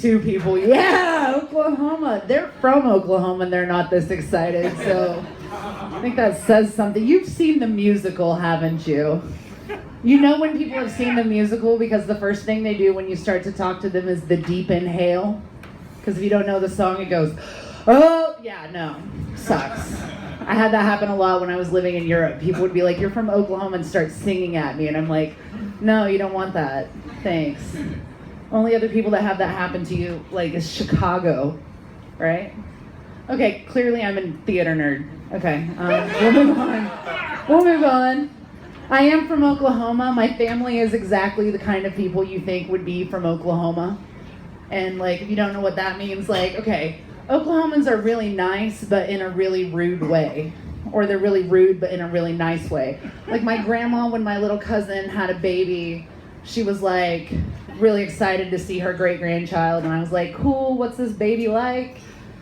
two people. Yeah, Oklahoma. They're from Oklahoma and they're not this excited. So I think that says something. You've seen the musical, haven't you? You know when people have seen the musical because the first thing they do when you start to talk to them is the deep inhale. Because if you don't know the song, it goes, oh, yeah, no, sucks. I had that happen a lot when I was living in Europe. People would be like, you're from Oklahoma, and start singing at me. And I'm like, no, you don't want that. Thanks. Only other people that have that happen to you, like, is Chicago, right? Okay, clearly I'm a theater nerd. Okay, We'll move on. I am from Oklahoma. My family is exactly the kind of people you think would be from Oklahoma. And, like, if you don't know what that means, like, okay, Oklahomans are really nice, but in a really rude way. Or they're really rude, but in a really nice way. Like, my grandma, when my little cousin had a baby, she was, like, really excited to see her great-grandchild. And I was like, cool, what's this baby like?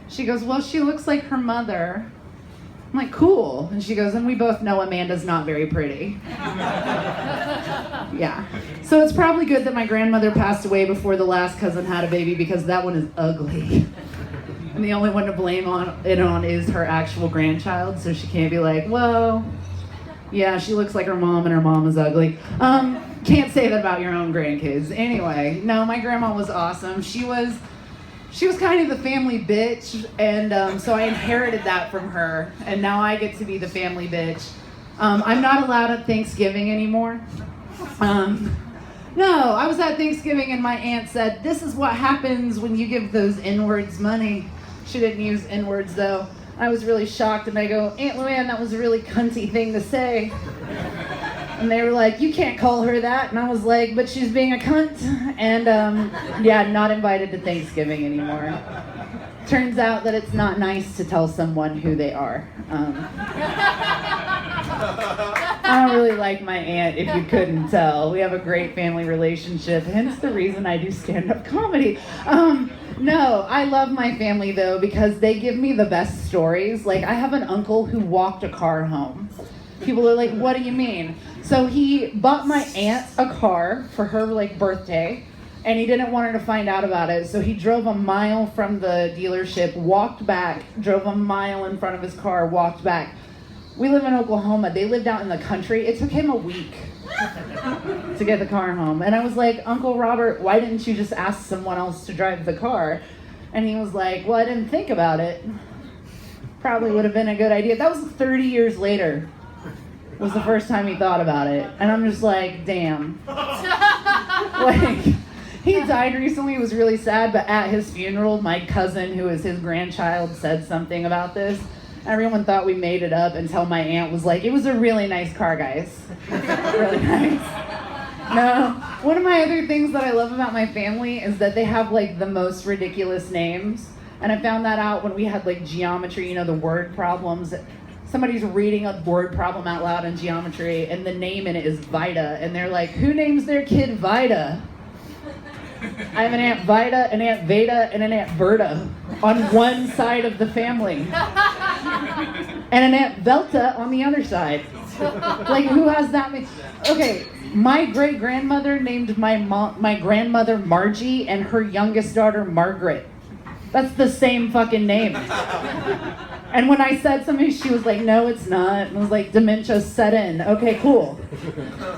She goes, well, she looks like her mother. I'm like, cool. And she goes, and we both know Amanda's not very pretty. Yeah. So it's probably good that my grandmother passed away before the last cousin had a baby because that one is ugly. And the only one to blame it on is her actual grandchild. So she can't be like, well, yeah, she looks like her mom and her mom is ugly. Can't say that about your own grandkids. Anyway, no, my grandma was awesome. She was kind of the family bitch, and so I inherited that from her, and now I get to be the family bitch. I'm not allowed at Thanksgiving anymore. No, I was at Thanksgiving, and my aunt said, this is what happens when you give those N-words money. She didn't use N-words, though. I was really shocked, and I go, Aunt Luann, that was a really cunty thing to say. And they were like, you can't call her that. And I was like, but she's being a cunt. And yeah, not invited to Thanksgiving anymore. Turns out that it's not nice to tell someone who they are. I don't really like my aunt, if you couldn't tell. We have a great family relationship, hence the reason I do stand-up comedy. No, I love my family, though, because they give me the best stories. Like, I have an uncle who walked a car home. People are like, what do you mean? So he bought my aunt a car for her, like, birthday, and he didn't want her to find out about it. So he drove a mile from the dealership, walked back, drove a mile in front of his car, walked back. We live in Oklahoma. They lived out in the country. It took him a week to get the car home. And I was like, Uncle Robert, why didn't you just ask someone else to drive the car? And he was like, well, I didn't think about it. Probably would have been a good idea. That was 30 years later. Was the first time he thought about it. And I'm just like, damn. Like, he died recently. It was really sad. But at his funeral, my cousin, who is his grandchild, said something about this. Everyone thought we made it up until my aunt was like, it was a really nice car, guys. Really nice. No. One of my other things that I love about my family is that they have, like, the most ridiculous names. And I found that out when we had, like, geometry, you know, the word problems. Somebody's reading a word problem out loud in geometry, and the name in it is Vida. And they're like, who names their kid Vida? I have an Aunt Vida, an Aunt Veda, and an Aunt Berta on one side of the family. And an Aunt Velta on the other side. Like, who has that many? Okay, my great-grandmother named my grandmother Margie and her youngest daughter Margaret. That's the same fucking name. And when I said something, she was like, no, it's not. And I was like, dementia set in. Okay, cool.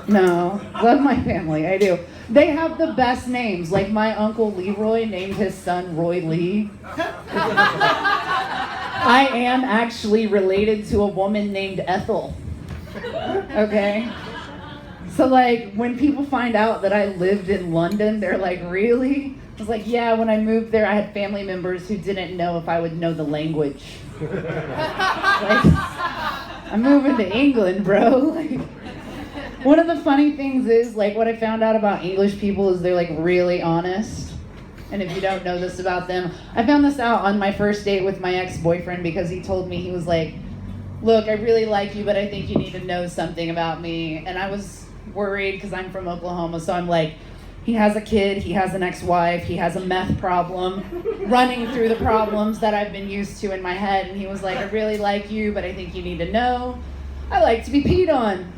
No, love my family, I do. They have the best names. Like, my uncle Leroy named his son Roy Lee. I am actually related to a woman named Ethel. Okay? So, like, when people find out that I lived in London, they're like, really? I was like, yeah, when I moved there, I had family members who didn't know if I would know the language. Like, I'm moving to England, bro. Like, one of the funny things is, like, what I found out about English people is they're, like, really honest. And if you don't know this about them, I found this out on my first date with my ex-boyfriend because he told me, he was like, look, I really like you, but I think you need to know something about me. And I was worried because I'm from Oklahoma, so I'm like, he has a kid, he has an ex-wife, he has a meth problem, running through the problems that I've been used to in my head. And he was like, I really like you, but I think you need to know, I like to be peed on.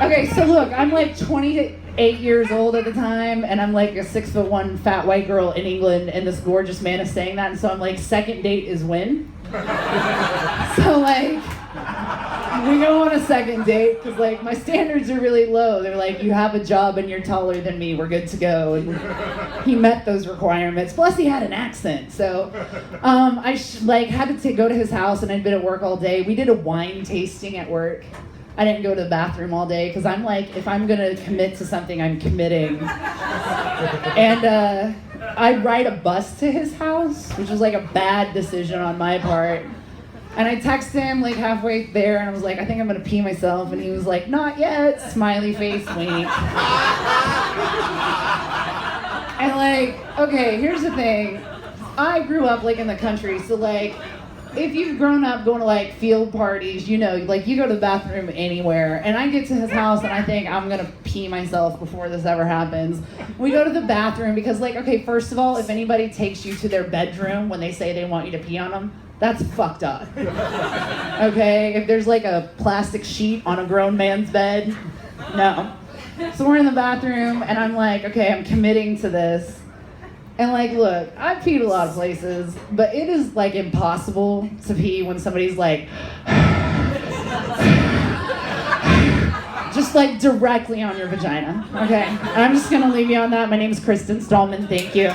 Okay, so look, I'm like 20 8 years old at the time, and I'm like a 6'1" fat white girl in England, and this gorgeous man is saying that, and so I'm like, second date is when? So like, we go on a second date, because like, my standards are really low. They're like, you have a job and you're taller than me, we're good to go. And he met those requirements, plus he had an accent. So I had to go to his house, and I'd been at work all day. We did a wine tasting at work. I didn't go to the bathroom all day, because I'm like, if I'm gonna commit to something, I'm committing. And I ride a bus to his house, which was like a bad decision on my part. And I texted him like halfway there, and I was like, I think I'm gonna pee myself. And he was like, not yet, smiley face, wink. And like, okay, here's the thing. I grew up like in the country, so like, if you've grown up going to like field parties, you know, like you go to the bathroom anywhere. And I get to his house and I think I'm gonna pee myself before this ever happens. We go to the bathroom because like, okay, first of all, if anybody takes you to their bedroom when they say they want you to pee on them, that's fucked up. Okay, if there's like a plastic sheet on a grown man's bed, no. So we're in the bathroom and I'm like, okay, I'm committing to this. And like, look, I've peed a lot of places, but it is like impossible to pee when somebody's like, just like directly on your vagina, okay? And I'm just gonna leave you on that. My name is Kristin Stahlman, thank you.